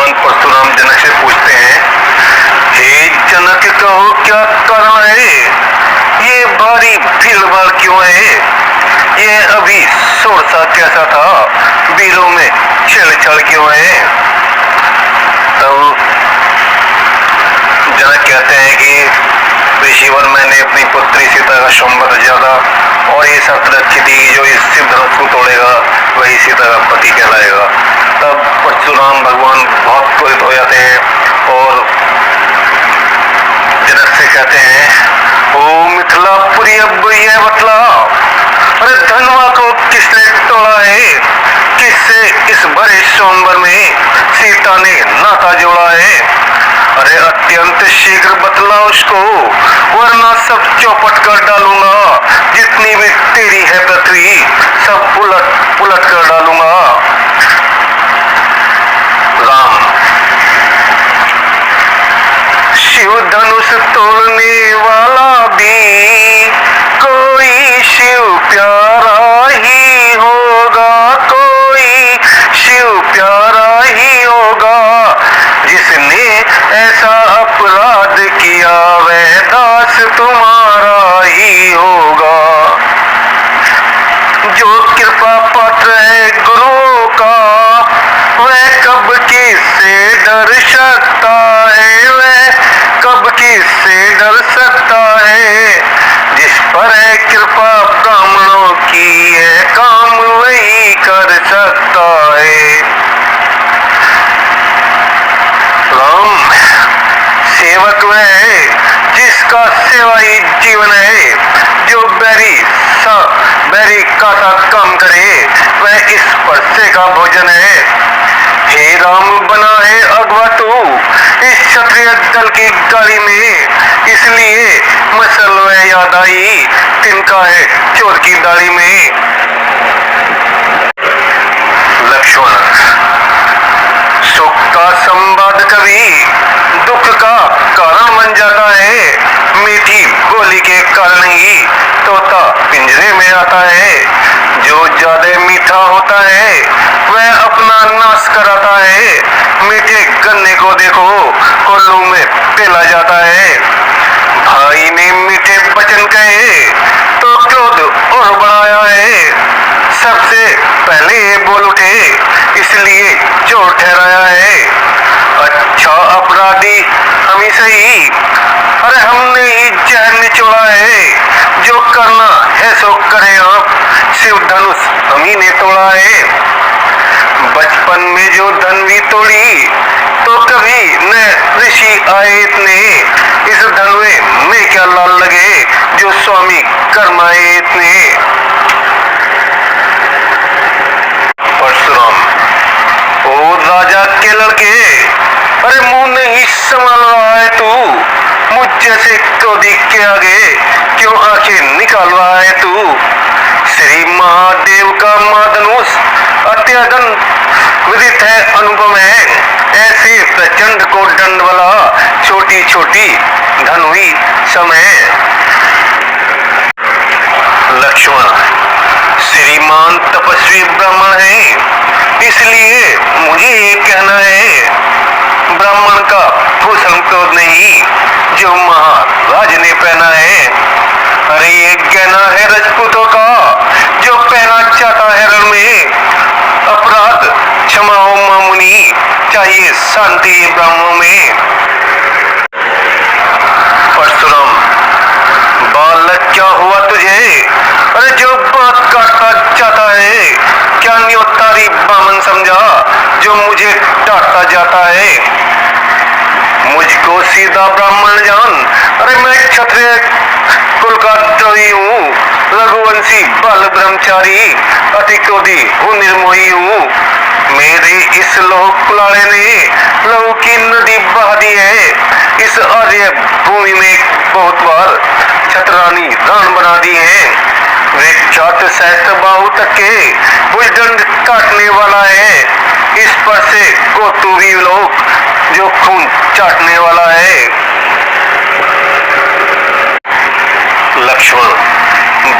भगवान परशुराम जनक से पूछते हैं, हे जनक कहो क्या कारण है, ये भारी भीड़ भाड़ क्यों है, ये अभी शोर सा कैसा था, वीरों में छेड़छाड़ क्यों है। तब जनक कहते हैं कि ऋषिवर मैंने अपनी पुत्री सीता का स्वयंवर ज्यादा और ये शर्त रखी थी कि जो इस शिव धनुष को तोड़ेगा वही सीता का पति कहलाएगा। तब परशुराम भगवान बहुत क्रोधित हो जाते हैं और जनक से कहते हैं, ओ मिथिलापुरी अब यह बतला, अरे धनवा को किसने तोड़ा है, किससे इस भरे स्वयंवर में सीता ने नाता जोड़ा है। अरे अत्यंत शीघ्र बतला उसको, वरना सब चौपट कर डालूंगा, जितनी भी तेरी है पृथ्वी सब उलट पुलट कर डालूंगा। राम, शिव धनुष तोड़ने वाला भी कोई शिव प्यारा ही होगा, कोई शिव प्यारा ही होगा, जिसने ऐसा अपराध किया वह दास तुम्हारा ही होगा। जो कृपा पात्र है गुरु का वह कब किससे डर सकता है, वह कब किससे डर सकता है, जिस पर है कृपा ब्राह्मणों की है काम वही कर सकता है। राम, सेवक वह है जिसका सेवा ही जीवन है, जो बैरी का काम करे वह इस परसे का भोजन है। हे राम, बना है अगवा तू इस क्षत्रिय दल की गाड़ी में, इसलिए मसल वह याद आई तिनका है चोर की दाढ़ी में। लक्ष्मण, सुख का संवाद कभी दुख का कारण बन जाता है, मीठी बोली के कारण ही तोता पिंजरे में आता है, जो ज्यादा मीठा होता है वह अपना नाश कराता है, मीठे गन्ने को देखो कोल्लू में पेला जाता है। भाई ने मीठे वचन कहे तो क्रोध और बढ़ाया है, सबसे पहले ये बोल उठे इसलिए चोर ठहराया है। अच्छा अपराधी हम ही सही, अरे हमने ही जहर निचोड़ा है, जो करना है सो करे आप, शिव धनुष हम ही ने तोड़ा है। बचपन में जो धनवी तोड़ी तो कभी न ऋषि आए इतने, इस धनवे में क्या लाल लगे जो स्वामी कर्म आए इतने। परशुराम, ओ राजा के लड़के, अरे मुंह नहीं संभाल रहा है तू, मुझ जैसे क्रोधी के आगे क्यों आंखें निकाल रहा है तू। श्री महादेव का महाधनुष अत्यंत विदित है अनुपम है, ऐसे प्रचंड को दंड वाला छोटी छोटी धनुवी समय। लक्ष्मण, श्रीमान तपस्वी ब्राह्मण है, इसलिए मुझे ये कहना है, ब्राह्मण का भूषण क्रोध नहीं जो महाराज ने पहना है। अरे ये गहना है राजपूतों का जो पहना चाहता है रण में, अपराध क्षमा हो मामुनि, चाहिए शांति ब्राह्मणों में। परशुराम, बालक क्या हुआ तुझे, अरे जो बात काटता चाहता है, क्या न्योतारी बामन समझा जो मुझे डांटता जाता है। मुझको सीधा ब्राह्मण जान, अरे मैं क्षत्रिय कुल का द्रोही हूँ, रघुवंशी बाल ब्रह्मचारी, अति क्रोधी हूँ निर्मोही हूँ। मेरे इस लोह कुलाड़े ने लहू की नदी बहा दी है, इस आर्य भूमि में बहुत बार छतरानी रान बना दी है। विख्यात सहस्त्र बाहु तक के भुजदंड काटने वाला है, इस पर से गोतु भी लोग जो खून चाटने वाला है। लक्ष्मण,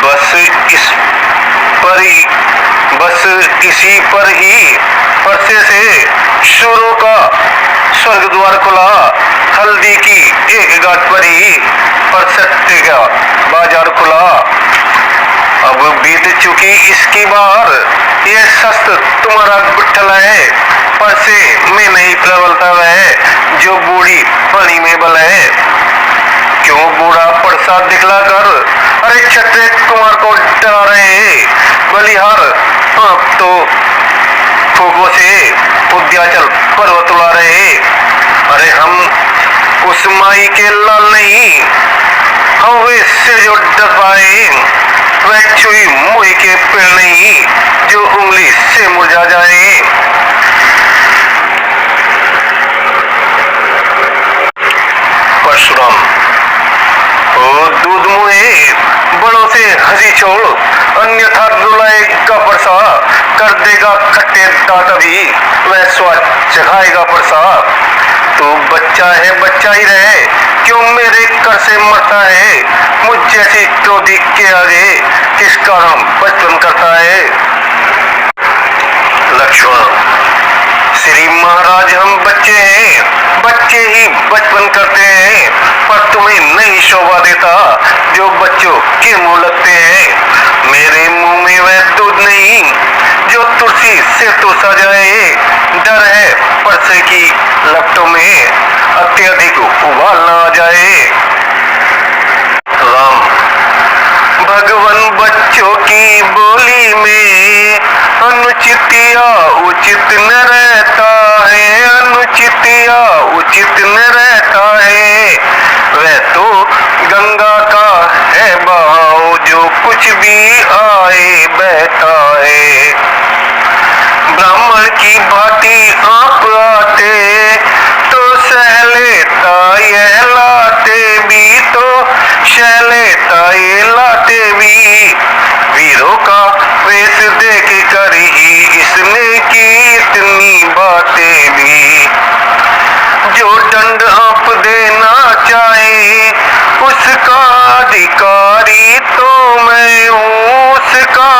बस इसी पर ही परसे से शूरों का स्वर्ग द्वार खुला, हल्दी की एक गांठ पड़ी, पर सत्य का बाजार खुला। अब बीत चुकी इसकी बार, यह शस्त्र तुम्हारा गुट्ठल है, पर से मैं नहीं प्रबलता वह जो बूढ़ी पानी में बल है। क्यों बूढ़ा प्रसाद दिखला कर, अरे छठे कुमार को डरा रहे, बलिहार आप तो फूकों से उद्याचल पर्वत उड़ा रहे। अरे हम उस माई के लाल नहीं, हवे से जो डर पाए, वह छुई मुई के पेड़ नहीं जो उंगली से मुरझा जाए। परशुराम, ओ दूध मुहे बड़ों से हंसी छोड़, अन्यथा रुलाएगा परसा, कर देगा खट्टे दांत अभी वह स्वाद चखाएगा परसा। तू बच्चा है बच्चा ही रहे, क्यों मेरे कर से मरता है, मुझ जैसी क्रोधी के आगे किस कारण बचपन करता है। लक्ष्मण, श्री महाराज हम बच्चे हैं, बच्चे ही बचपन करते हैं, पर तुम्हें नहीं शोभा देता जो बच्चों के मुंह लगते हैं। मेरे मुंह में वह दूध नहीं जो तुलसी से तुलसा जाए, डर है परसे की लपटों में अत्यधिक उबाल न आ जाए। राम, भगवान बच्चों की बोली में अनुचित या उचित न रहता है, अनुचित या उचित न रहता है। वह तो गंगा का है बहाव जो कुछ भी आए बहता है। ब्राह्मण की भांति आप आते तो सह लेता यह लाते भी, तो सह लेता ये लाते भी। वीरों का वेश देख कर ही इसने की इतनी बातें भी। जो दंड आप देना चाहे उसका अधिकारी तो मैं हूँ, उसका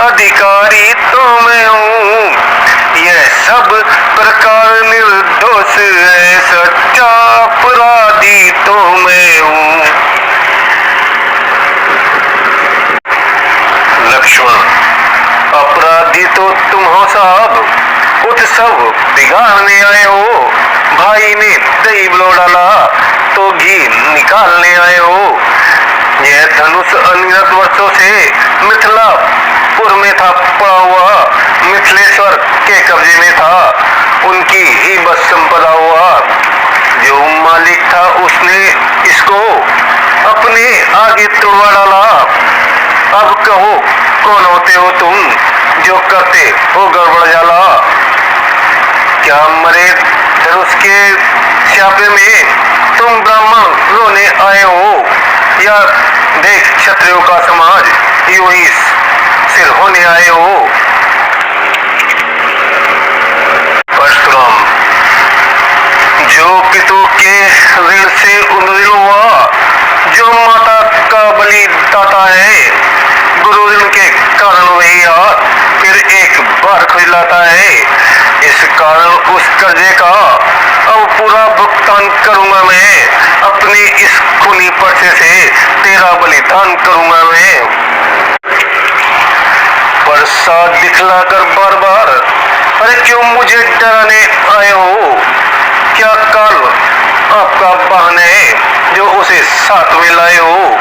अधिकारी तो मैं हूँ। यह सब प्रकार निर्दोष है, सच्चा अपराधी तो मैं हूँ। लक्ष्मण, अपराधी तो तुम हो साहब, उत्सव बिगाड़ने आए हो। भाई ने दही ब्लो डाला तो घी निकालने आए हो। यह धनुष अनगिनत वर्षों से मिथिलापुर में था पड़ा हुआ, मिथिलेश्वर के कब्जे में था, उनकी ही बस संपदा हुआ। जो मालिक था उसने इसको अपने आगे तोड़वा डाला। अब कहो कौन होते हो तुम जो करते हो गड़बड़ जाला। क्या मरे धनुष के स्यापे में तुम ब्राह्मण रोने आए हो, या देख क्षत्रियों का समाज यूं ही सिर होने आए हो। परशुराम, जो पितु के ऋण से उन्नत हुआ, जो माता का बलि दाता है, गुरु ऋण के कारण वही फिर एक बार खुजलाता है। इस कारण उस कर्जे का अब पूरा भुगतान करूंगा मैं, अपने इस खूनी पर्चे से तेरा बलिदान करूंगा मैं। प्रसाद दिखलाकर बार बार, अरे क्यों मुझे डराने आए हो। क्या काल आपका वाहन है जो उसे साथ में लाए हो।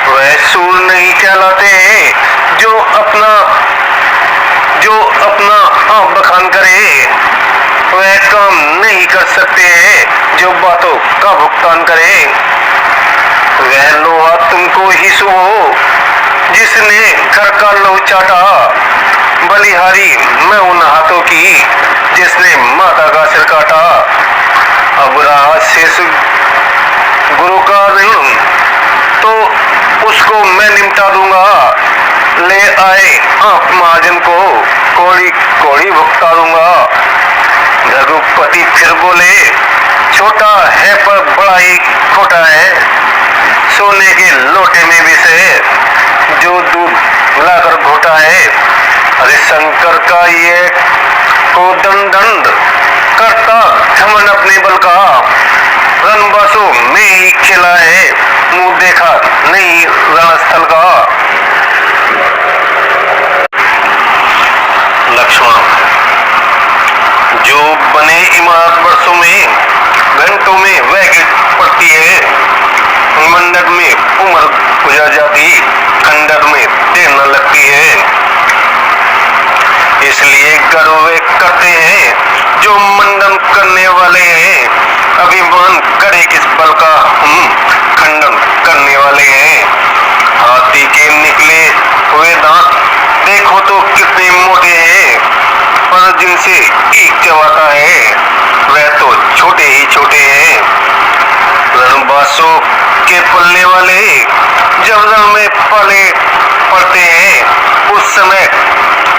वह सूर नहीं कहलाते हैं जो अपना बखान करे, वह काम नहीं कर सकते हैं जो बातों का भुगतान करे। वह लोहा तुमको ही सुहो जिसने घर का लोह चाटा, बलिहारी मैं उन हाथों की जिसने माता का सिर काटा। अब रहा शेष गुरु का ऋण तो उसको मैं निपटा दूंगा। ले आए आप महाजन को कोड़ी कोड़ी भुगता दूंगा। रघुपति फिर बोले, छोटा है पर बड़ा ही खोटा है, सोने के लोटे में भी से जो दूध मिलाकर घोटा है। अरे शंकर का ये को दंड करता घमंड अपने बल मिला है, मुंह देखा नहीं रणस्थल का। लक्ष्मण, जो बने इमारत वर्षों में, घंटों में वह गिर पड़ती है। मंडप में उम्र गुजर जाती, खंडर में देर न लगती है। इसलिए गर्व वे करते हैं जो मंडन करने वाले हैं। अभिमान करे किस बल का, हम खंडन करने वाले हैं। हाथी के निकले हुए दांत देखो तो कितने मोटे हैं, पर जिनसे ईख चबाता है वह तो छोटे ही छोटे हैं। रणबासों के पलने वाले जब रण में पले पड़ते हैं, उस समय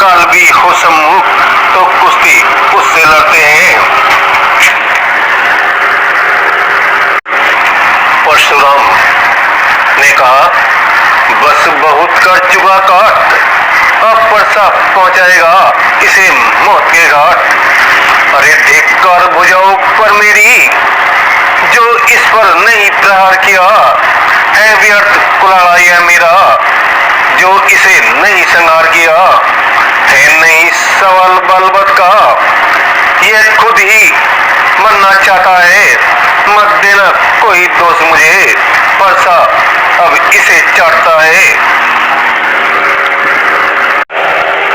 काल भी हो सम्मुख तो कुश्ती उससे लड़ते हैं। परशुराम ने कहा, बस बहुत कर चुका काट, अब परसा पहुंचाएगा इसे मौत के घाट। अरे धिक्कार भुजाओं पर मेरी, जो इस पर नहीं प्रहार किया है, व्यर्थ कुलाड़ा यह मेरा, जो इसे नहीं संहार किया है। नहीं सवाल बलवत का, यह खुद ही मरना चाहता है। मत देना कोई दोष मुझे, परसा अब इसे चाटता है।